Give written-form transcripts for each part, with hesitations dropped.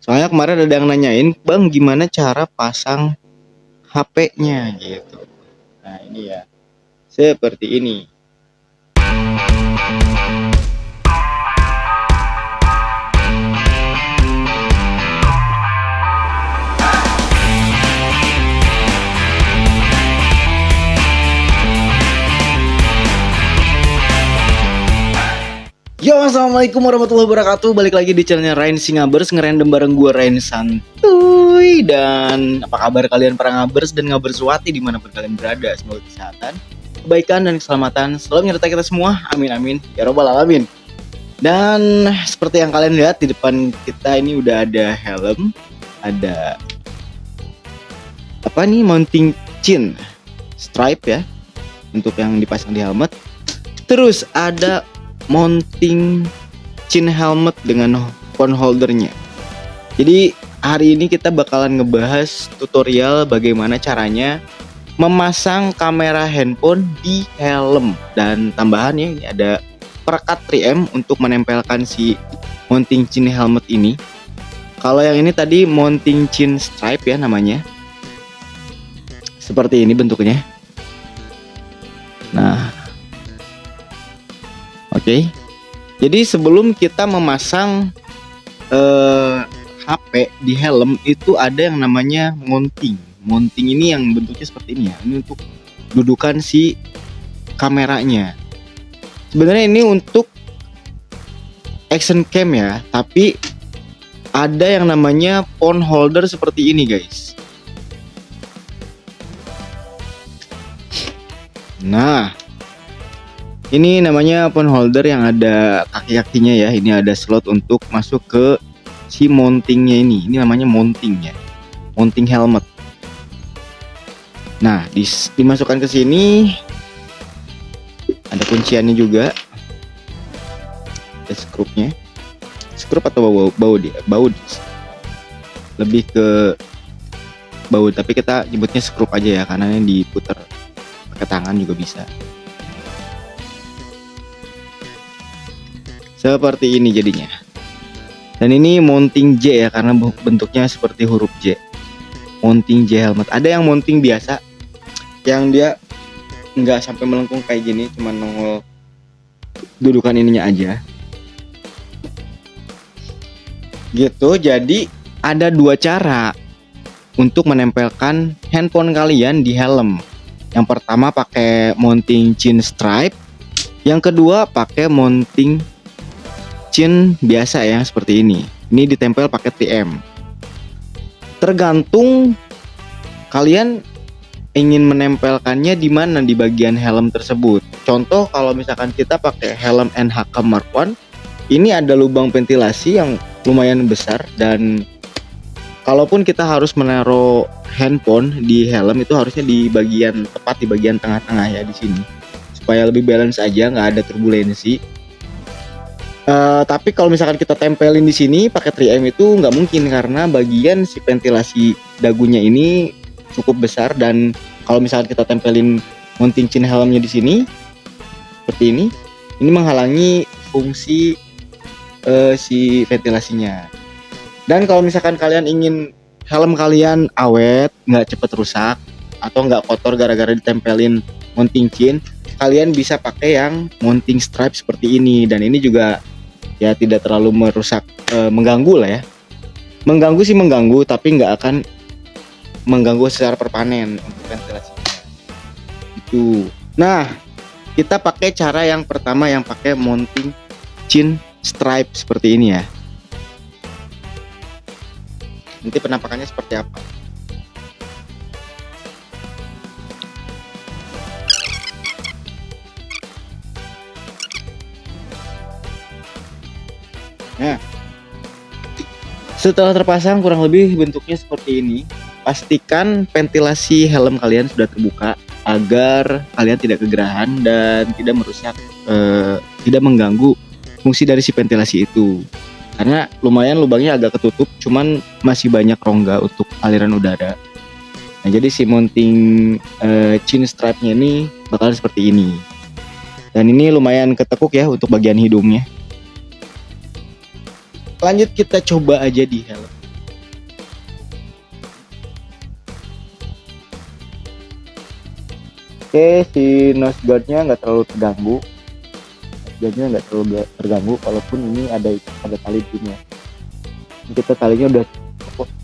Soalnya kemarin ada yang nanyain, Bang gimana cara pasang HP-nya gitu. Nah ini ya, seperti ini. Yo, assalamualaikum warahmatullahi wabarakatuh. Balik lagi di channelnya Rain Singabers, ngerandom bareng gue Rain Santuy. Dan apa kabar kalian para ngabers dan ngaberswati dimanapun kalian berada. Semoga kesehatan, kebaikan dan keselamatan selalu menyertai kita semua. Amin amin ya robbal alamin. Dan seperti yang kalian lihat di depan kita ini udah ada helm, ada apa nih, mounting chin stripe ya untuk yang dipasang di helmet. Terus ada mounting chin helmet dengan phone holdernya. Jadi hari ini kita bakalan ngebahas tutorial bagaimana caranya memasang kamera handphone di helm. Dan tambahannya ini ada perekat 3M untuk menempelkan si mounting chin helmet ini. Kalau yang ini tadi mounting chin stripe ya namanya. Seperti ini bentuknya. Nah, oke. Jadi sebelum kita memasang HP di helm itu ada yang namanya mounting. Mounting ini yang bentuknya seperti ini ya. Ini untuk dudukan si kameranya. Sebenarnya ini untuk action cam ya, tapi ada yang namanya phone holder seperti ini, guys. Nah, ini namanya phone holder yang ada kaki-kakinya ya. Ini ada slot untuk masuk ke si mountingnya ini. Ini namanya mountingnya, mounting helmet. Nah, dimasukkan ke sini. Ada kunciannya juga. Ada skrupnya. Skrup atau baut dia? Baut. Lebih ke baut, tapi kita nyebutnya skrup aja ya, karena ini diputar pakai tangan juga bisa. Seperti ini jadinya. Dan ini mounting J ya, karena bentuknya seperti huruf J. Mounting J helmet. Ada yang mounting biasa, yang dia nggak sampai melengkung kayak gini, cuma nongol dudukan ininya aja. Gitu. Jadi ada dua cara untuk menempelkan handphone kalian di helm. Yang pertama pakai mounting chin stripe, yang kedua pakai mounting chin biasa ya, seperti ini. Ini ditempel pakai 3M. Tergantung kalian ingin menempelkannya di mana di bagian helm tersebut. Contoh kalau misalkan kita pakai helm NHK Mark I, ini ada lubang ventilasi yang lumayan besar, dan kalaupun kita harus menaruh handphone di helm itu harusnya di bagian tepat di bagian tengah-tengah ya, di sini, supaya lebih balance aja, nggak ada turbulensi. Tapi kalau misalkan kita tempelin di sini pakai 3M itu nggak mungkin, karena bagian si ventilasi dagunya ini cukup besar, dan kalau misalkan kita tempelin mounting chin helmnya di sini seperti ini menghalangi fungsi si ventilasinya. Dan kalau misalkan kalian ingin helm kalian awet, nggak cepet rusak atau nggak kotor gara-gara ditempelin mounting chin, kalian bisa pakai yang mounting stripe seperti ini. Dan ini juga ya tidak terlalu merusak, mengganggu lah ya. Mengganggu sih mengganggu, tapi nggak akan mengganggu secara permanen untuk ventilasinya. Itu. Nah, kita pakai cara yang pertama yang pakai mounting chin stripe seperti ini ya. Nanti penampakannya seperti apa? Nah, setelah terpasang kurang lebih bentuknya seperti ini. Pastikan ventilasi helm kalian sudah terbuka agar kalian tidak kegerahan dan tidak merusak, tidak mengganggu fungsi dari si ventilasi itu. Karena lumayan lubangnya agak ketutup, cuman masih banyak rongga untuk aliran udara. Nah, jadi si mounting chin stripe-nya ini bakal seperti ini. Dan ini lumayan ketekuk ya untuk bagian hidungnya. Lanjut kita coba aja di helm. Oke, si nose guardnya nggak terlalu terganggu. Walaupun ini ada tali pinnya. Kita talinya udah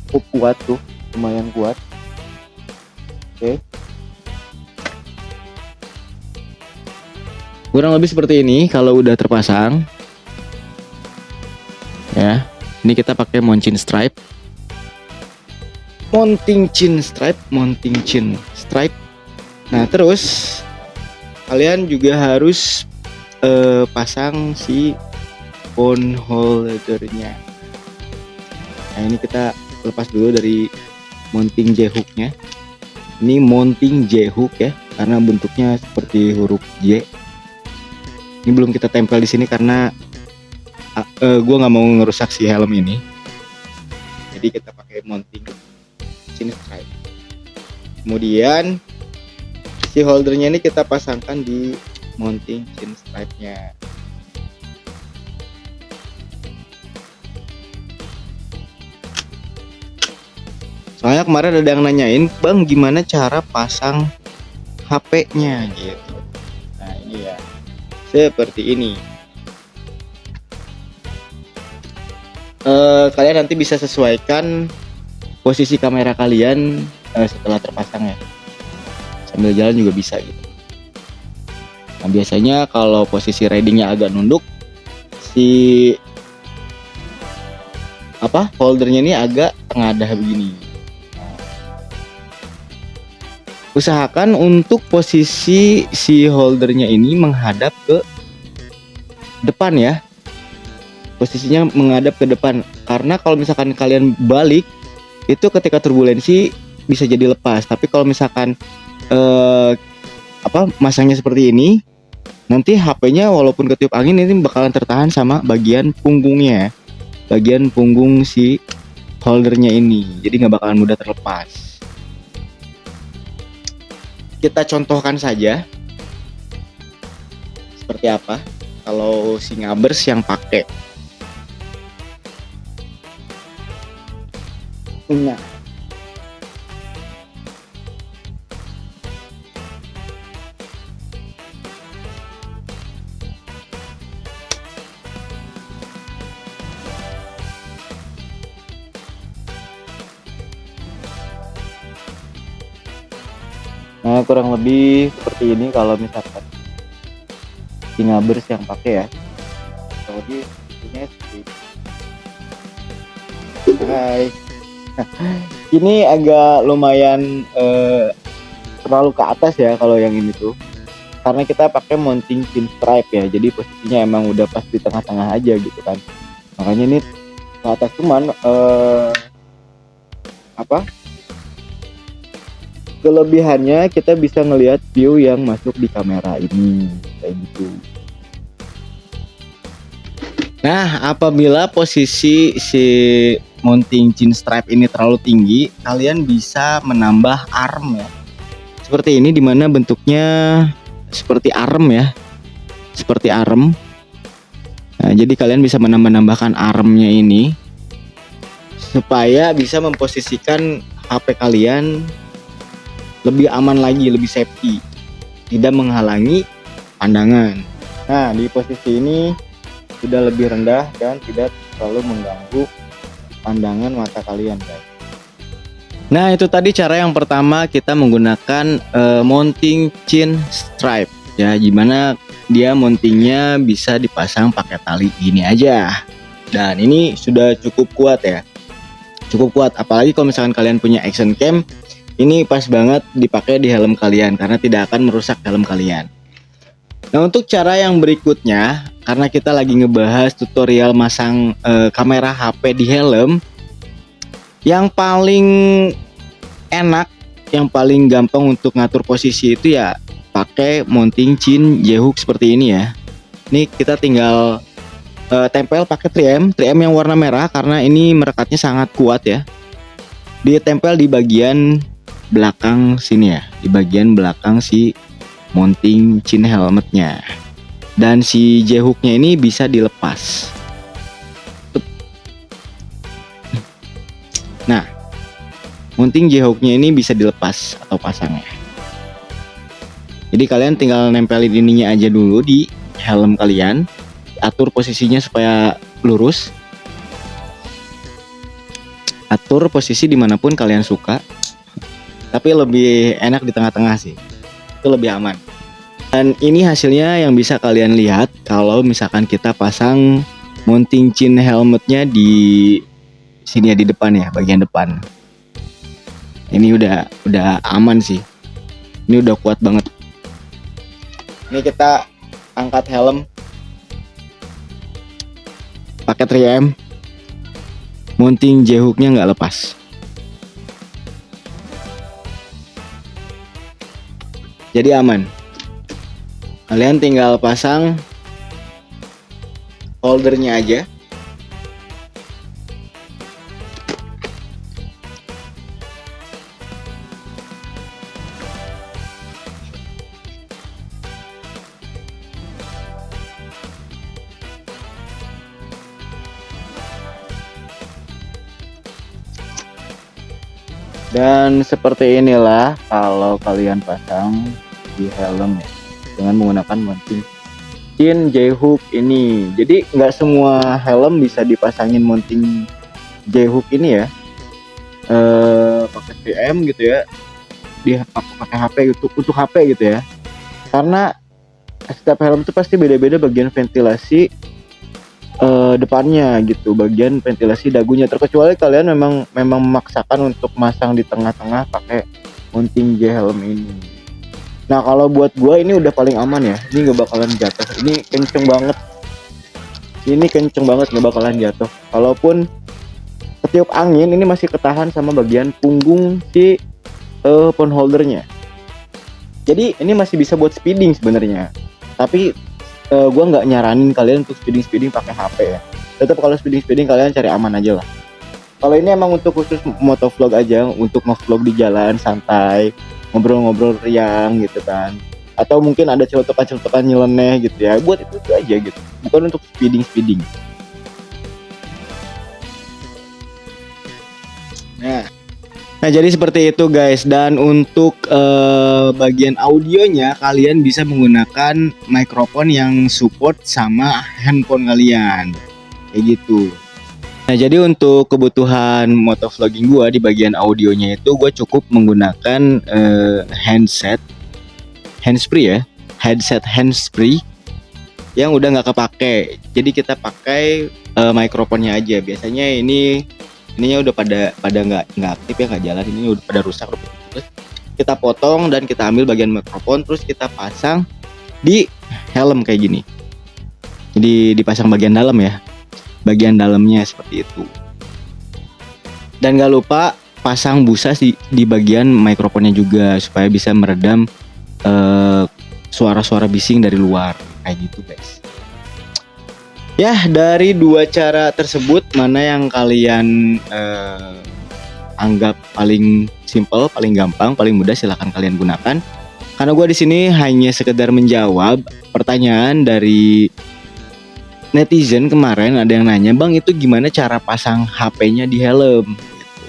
cukup kuat tuh, lumayan kuat. Oke. Kurang lebih seperti ini kalau udah terpasang. Ya, ini kita pakai mounting chain stripe. Nah, terus kalian juga harus pasang si phone holdernya. Nah, ini kita lepas dulu dari mounting J-hooknya. Ini mounting J-hook ya, karena bentuknya seperti huruf J. Ini belum kita tempel di sini karena gue nggak mau ngerusak si helm ini. Jadi kita pakai mounting chain stripe. Kemudian si holdernya ini kita pasangkan di mounting chain stripe-nya. Soalnya kemarin ada yang nanyain, "Bang, gimana cara pasang HP-nya?" gitu. Nah, ini ya. Seperti ini. Kalian nanti bisa sesuaikan posisi kamera kalian setelah terpasang ya. Sambil jalan juga bisa gitu. Nah, biasanya kalau posisi ridingnya agak nunduk, si holdernya ini agak tengadah begini. Nah, usahakan untuk posisi si holdernya ini menghadap ke depan ya. Posisinya menghadap ke depan, karena kalau misalkan kalian balik itu ketika turbulensi bisa jadi lepas. Tapi kalau misalkan masangnya seperti ini, nanti HP-nya walaupun ketiup angin ini bakalan tertahan sama bagian punggungnya, bagian punggung si holdernya ini, jadi nggak bakalan mudah terlepas. Kita contohkan saja seperti apa kalau si Ngabers yang pakai. Nah, kurang lebih seperti ini kalau misalkan si Ngabers yang pakai ya. Jadi ini hai. Ini agak lumayan terlalu ke atas ya kalau yang ini tuh, karena kita pakai mounting chain stripe ya, jadi posisinya emang udah pas di tengah-tengah aja gitu kan. Makanya ini ke atas, cuman kelebihannya kita bisa ngelihat view yang masuk di kamera ini kayak gitu. Nah, apabila posisi si mounting chain stripe ini terlalu tinggi, kalian bisa menambah arm ya. Seperti ini, dimana bentuknya seperti arm ya. Seperti arm. Nah, jadi kalian bisa menambahkan armnya ini supaya bisa memposisikan HP kalian lebih aman lagi, lebih safety, tidak menghalangi pandangan. Nah, di posisi ini sudah lebih rendah dan tidak terlalu mengganggu pandangan mata kalian, guys. Nah, itu tadi cara yang pertama, kita menggunakan mounting chain stripe ya, gimana dia mountingnya bisa dipasang pakai tali ini aja. Dan ini sudah cukup kuat ya, cukup kuat. Apalagi kalau misalkan kalian punya action cam, ini pas banget dipakai di helm kalian karena tidak akan merusak helm kalian. Nah, untuk cara yang berikutnya, karena kita lagi ngebahas tutorial masang kamera HP di helm, yang paling enak, yang paling gampang untuk ngatur posisi itu ya pakai mounting chain J-hook seperti ini ya. Ini kita tinggal tempel pakai 3M yang warna merah karena ini merekatnya sangat kuat ya. Ditempel di bagian belakang sini ya, di bagian belakang si mounting chain helmetnya. Dan si J-hooknya ini bisa dilepas. Nah, mounting J-hooknya ini bisa dilepas atau pasang ya. Jadi kalian tinggal nempelin ininya aja dulu di helm kalian, atur posisinya supaya lurus, atur posisi dimanapun kalian suka, tapi lebih enak di tengah-tengah sih, itu lebih aman. Dan ini hasilnya yang bisa kalian lihat kalau misalkan kita pasang mounting chin helmetnya di sini ya, di depan ya, bagian depan. Ini udah aman sih. Ini udah kuat banget. Ini kita angkat helm pakai 3M. Mounting J-hooknya nggak lepas. Jadi aman. Kalian tinggal pasang holdernya aja. Dan seperti inilah kalau kalian pasang di helm ya, dengan menggunakan mounting chin J-hook ini. Jadi nggak semua helm bisa dipasangin mounting J-hook ini ya, pakai 3M gitu ya, di pakai HP untuk HP gitu ya. Karena setiap helm itu pasti beda-beda bagian ventilasi depannya gitu, bagian ventilasi dagunya, terkecuali kalian memang memaksakan untuk masang di tengah-tengah pakai mounting J helm ini. Nah kalau buat gua ini udah paling aman ya, ini gak bakalan jatuh, ini kenceng banget, gak bakalan jatuh. Kalaupun ketiup angin ini masih ketahan sama bagian punggung si phone holdernya. Jadi ini masih bisa buat speeding sebenarnya, tapi gue nggak nyaranin kalian untuk speeding pakai HP ya. Tetap kalau speeding kalian cari aman aja lah. Kalau ini emang untuk khusus motovlog aja, untuk ngevlog di jalan santai, ngobrol-ngobrol riang gitu kan. Atau mungkin ada celotekan nyeleneh gitu ya. Buat itu aja gitu. Bukan untuk speeding. Nah jadi seperti itu guys. Dan untuk bagian audionya kalian bisa menggunakan mikrofon yang support sama handphone kalian, kayak gitu. Nah jadi untuk kebutuhan motovlogging gua di bagian audionya itu gue cukup menggunakan handsfree yang udah nggak kepake. Jadi kita pakai mikrofonnya aja. Biasanya ininya udah pada nggak aktif ya, nggak jalan, ini udah pada rusak. Terus kita potong dan kita ambil bagian mikrofon, terus kita pasang di helm kayak gini. Jadi dipasang bagian dalam ya, bagian dalamnya seperti itu. Dan gak lupa pasang busa di bagian mikrofonnya juga supaya bisa meredam suara-suara bising dari luar kayak gitu guys. Ya dari dua cara tersebut mana yang kalian anggap paling simple, paling gampang, paling mudah, silahkan kalian gunakan. Karena gue di sini hanya sekedar menjawab pertanyaan dari netizen kemarin. Ada yang nanya, bang itu gimana cara pasang HP-nya di helm? Gitu.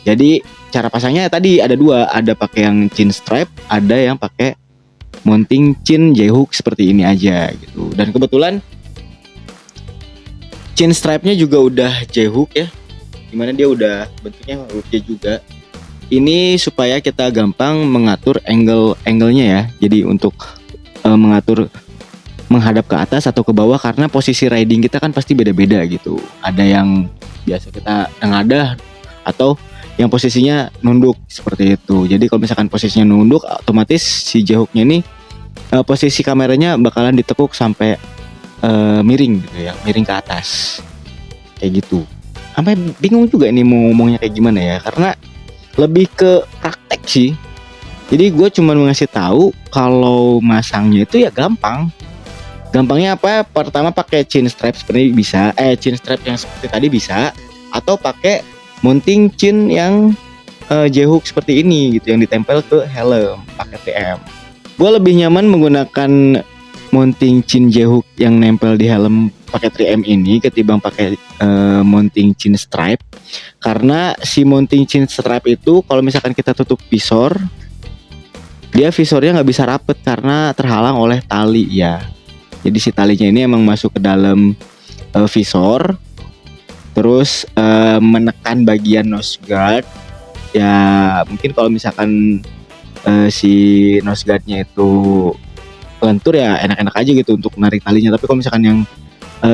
Jadi cara pasangnya tadi ada dua, ada pakai yang chin strap, ada yang pakai mounting chin J-hook seperti ini aja gitu. Dan kebetulan chin strapnya juga udah J-hook ya, dimana dia udah bentuknya huruf J juga. Ini supaya kita gampang mengatur angle-nya ya. Jadi untuk mengatur menghadap ke atas atau ke bawah, karena posisi riding kita kan pasti beda-beda gitu. Ada yang biasa kita nengadah atau yang posisinya nunduk seperti itu. Jadi kalau misalkan posisinya nunduk, otomatis si J-hooknya ini posisi kameranya bakalan ditekuk sampai miring gitu ya, miring ke atas kayak gitu. Sampai bingung juga ini mau ngomongnya kayak gimana ya, karena lebih ke praktek sih. Jadi gue cuma ngasih tahu kalau masangnya itu ya gampang. Gampangnya apa? Pertama pakai chin strap seperti bisa, chin strap yang seperti tadi bisa, atau pakai mounting chin yang J-hook seperti ini gitu, yang ditempel ke helm pakai TM. Gue lebih nyaman menggunakan mounting chin J-hook yang nempel di helm pakai 3M ini ketimbang pakai mounting chin strap, karena si mounting chin strap itu kalau misalkan kita tutup visor dia visornya nggak bisa rapet karena terhalang oleh tali ya. Jadi si talinya ini emang masuk ke dalam visor, terus menekan bagian nose guard. Ya mungkin kalau misalkan si nose guardnya itu lentur ya enak-enak aja gitu untuk narik talinya. Tapi kalau misalkan yang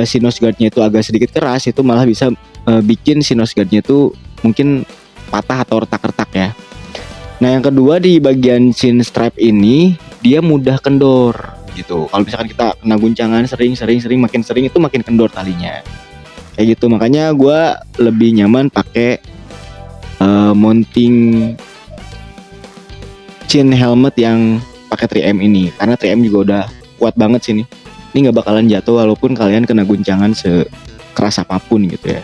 si nose guardnya itu agak sedikit keras, itu malah bisa bikin si nose guardnya itu mungkin patah atau retak-retak ya. Nah yang kedua di bagian chin strap ini dia mudah kendor gitu. Kalau misalkan kita kena guncangan sering makin sering itu makin kendor talinya. Kayak gitu, makanya gue lebih nyaman pakai mounting chin helmet yang pakai 3M ini, karena 3M juga udah kuat banget sih nih. Ini nggak bakalan jatuh walaupun kalian kena guncangan sekeras apapun gitu ya.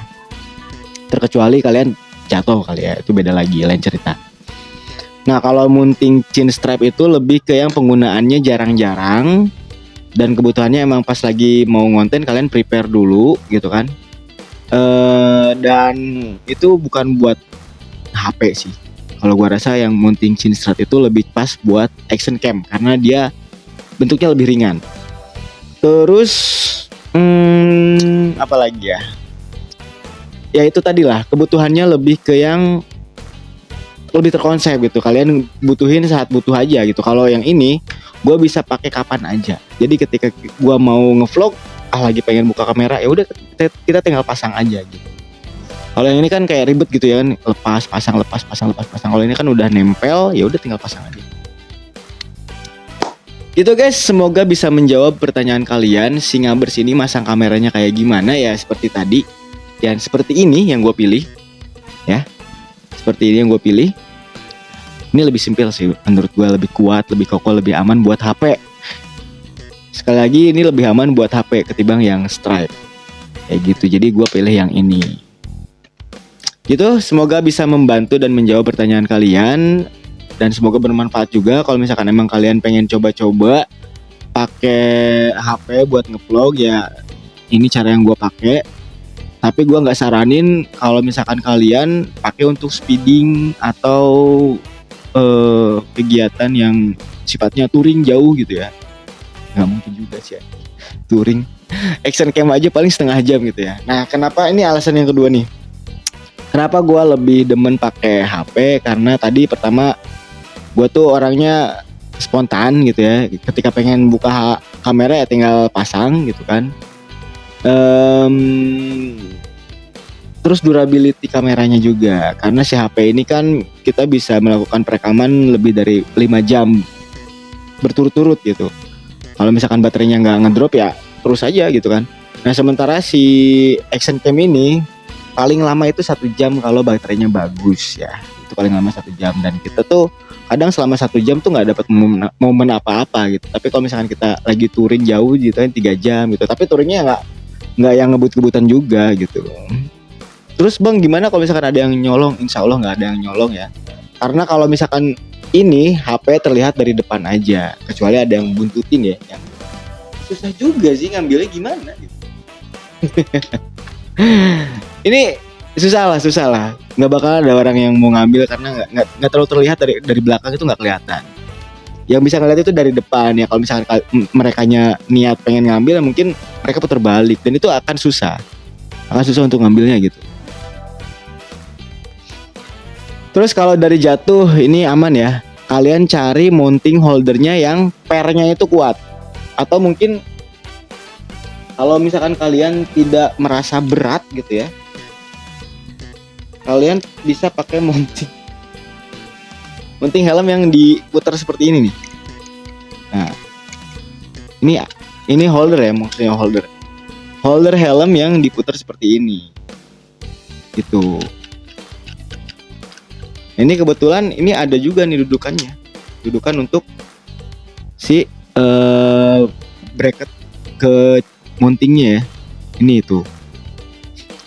Terkecuali kalian jatuh kali ya, itu beda lagi, lain cerita. Nah kalau mounting chin strap itu lebih ke yang penggunaannya jarang-jarang dan kebutuhannya emang pas lagi mau ngonten kalian prepare dulu gitu kan. Dan itu bukan buat HP sih. Kalau gua rasa yang mounting chin strap itu lebih pas buat action cam karena dia bentuknya lebih ringan. Terus apa lagi ya? Ya itu tadi lah, kebutuhannya lebih ke yang lebih terkonsep gitu. Kalian butuhin saat butuh aja gitu. Kalau yang ini gue bisa pakai kapan aja. Jadi ketika gue mau ngevlog, lagi pengen buka kamera, ya udah kita tinggal pasang aja gitu. Kalau yang ini kan kayak ribet gitu ya kan, lepas pasang. Kalau ini kan udah nempel, ya udah tinggal pasang aja. Gitu guys, semoga bisa menjawab pertanyaan kalian. Singabers ini masang kameranya kayak gimana ya, seperti tadi. Dan seperti ini yang gue pilih ya. Seperti ini yang gue pilih. Ini lebih simpel sih menurut gue, lebih kuat, lebih kokoh, lebih aman buat HP. Sekali lagi ini lebih aman buat HP ketimbang yang stripe kayak gitu. Jadi gue pilih yang ini gitu. Semoga bisa membantu dan menjawab pertanyaan kalian, dan semoga bermanfaat juga. Kalau misalkan emang kalian pengen coba-coba pakai HP buat ngevlog, ya ini cara yang gue pakai. Tapi gue nggak saranin kalau misalkan kalian pakai untuk speeding atau kegiatan yang sifatnya touring jauh gitu ya. Nggak mungkin juga sih ya. Touring action cam aja paling setengah jam gitu ya. Nah kenapa, ini alasan yang kedua nih, kenapa gue lebih demen pakai HP? Karena tadi pertama gue tuh orangnya spontan gitu ya. Ketika pengen buka kamera ya tinggal pasang gitu kan. Terus durability kameranya juga, karena si HP ini kan kita bisa melakukan perekaman lebih dari 5 jam berturut-turut gitu. Kalau misalkan baterainya nggak ngedrop ya terus aja gitu kan. Nah sementara si action cam ini paling lama itu 1 jam kalau baterainya bagus ya. Itu paling lama 1 jam, dan kita tuh kadang selama 1 jam tuh nggak dapat momen apa-apa gitu. Tapi kalau misalkan kita lagi touring jauh gitu kan 3 jam gitu, tapi touringnya nggak yang ngebut-ngebutan juga gitu. Terus bang gimana kalau misalkan ada yang nyolong? Insya Allah nggak ada yang nyolong ya. Karena kalau misalkan ini HP terlihat dari depan aja, kecuali ada yang buntutin ya. Yang susah juga sih ngambilnya gimana gitu. Ini susah lah. Nggak bakal ada orang yang mau ngambil karena nggak terlalu terlihat dari belakang, itu nggak kelihatan. Yang bisa ngeliat itu dari depan ya. Kalau misalkan merekanya niat pengen ngambil, mungkin mereka putar balik dan itu akan susah untuk ngambilnya gitu. Terus kalau dari jatuh ini aman ya. Kalian cari mounting holdernya yang pernya itu kuat. Atau mungkin kalau misalkan kalian tidak merasa berat gitu ya, kalian bisa pakai mounting helm yang diputar seperti ini nih. Nah, ini holder ya, maksudnya holder helm yang diputar seperti ini. Gitu. Ini kebetulan ini ada juga nih dudukan untuk si bracket ke mountingnya ya. Ini itu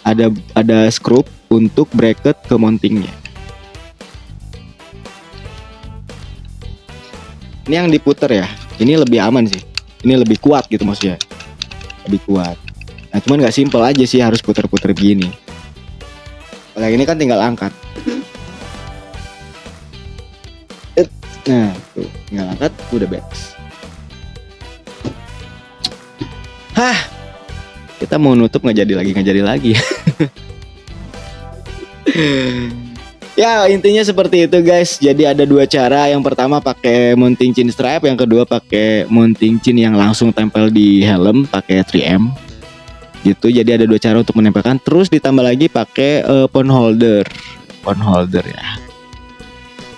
ada skrup untuk bracket ke mountingnya. Ini yang diputer ya. Ini lebih aman sih. Ini lebih kuat gitu maksudnya. Lebih kuat. Nah cuman nggak simpel aja sih, harus puter-puter begini. Kalau yang ini kan tinggal angkat. Nah tuh. tinggal angkat, udah beres. Hah, kita mau nutup nggak jadi lagi. Ya intinya seperti itu guys. Jadi ada dua cara. Yang pertama pakai mounting chin strap, yang kedua pakai mounting chin yang langsung tempel di helm pakai 3M gitu. Jadi ada dua cara untuk menempelkan. Terus ditambah lagi pakai phone holder ya,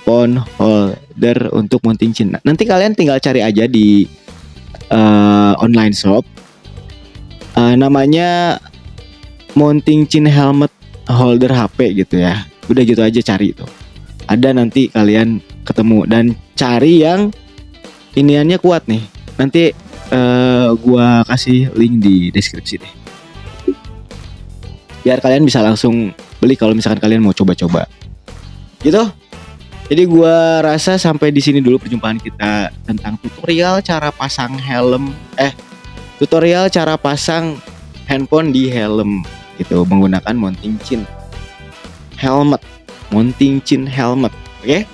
phone holder untuk mounting chin. Nanti kalian tinggal cari aja di online shop, namanya mounting chin helmet holder HP gitu ya. Udah gitu aja cari itu. Ada, nanti kalian ketemu. Dan cari yang iniannya kuat nih. Nanti gua kasih link di deskripsi deh, biar kalian bisa langsung beli kalau misalkan kalian mau coba-coba. Gitu. Jadi gua rasa sampai di sini dulu perjumpaan kita tentang tutorial cara pasang tutorial cara pasang handphone di helm gitu menggunakan mounting chin helmet. Oke?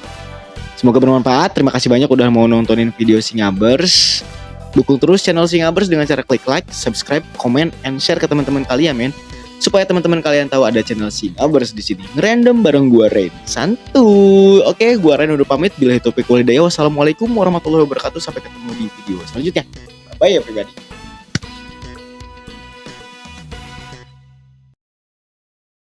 Semoga bermanfaat. Terima kasih banyak udah mau nontonin video Singabers. Dukung terus channel Singabers dengan cara klik like, subscribe, comment, and share ke teman-teman kalian, men. Supaya teman-teman kalian tahu ada channel Singabers di sini. Ngerandom bareng gua Rain Santuy. Oke, gua Rain udah pamit. Billahi taufiq wal hidayah. Wassalamualaikum warahmatullahi wabarakatuh. Sampai ketemu di video selanjutnya. Bye everybody.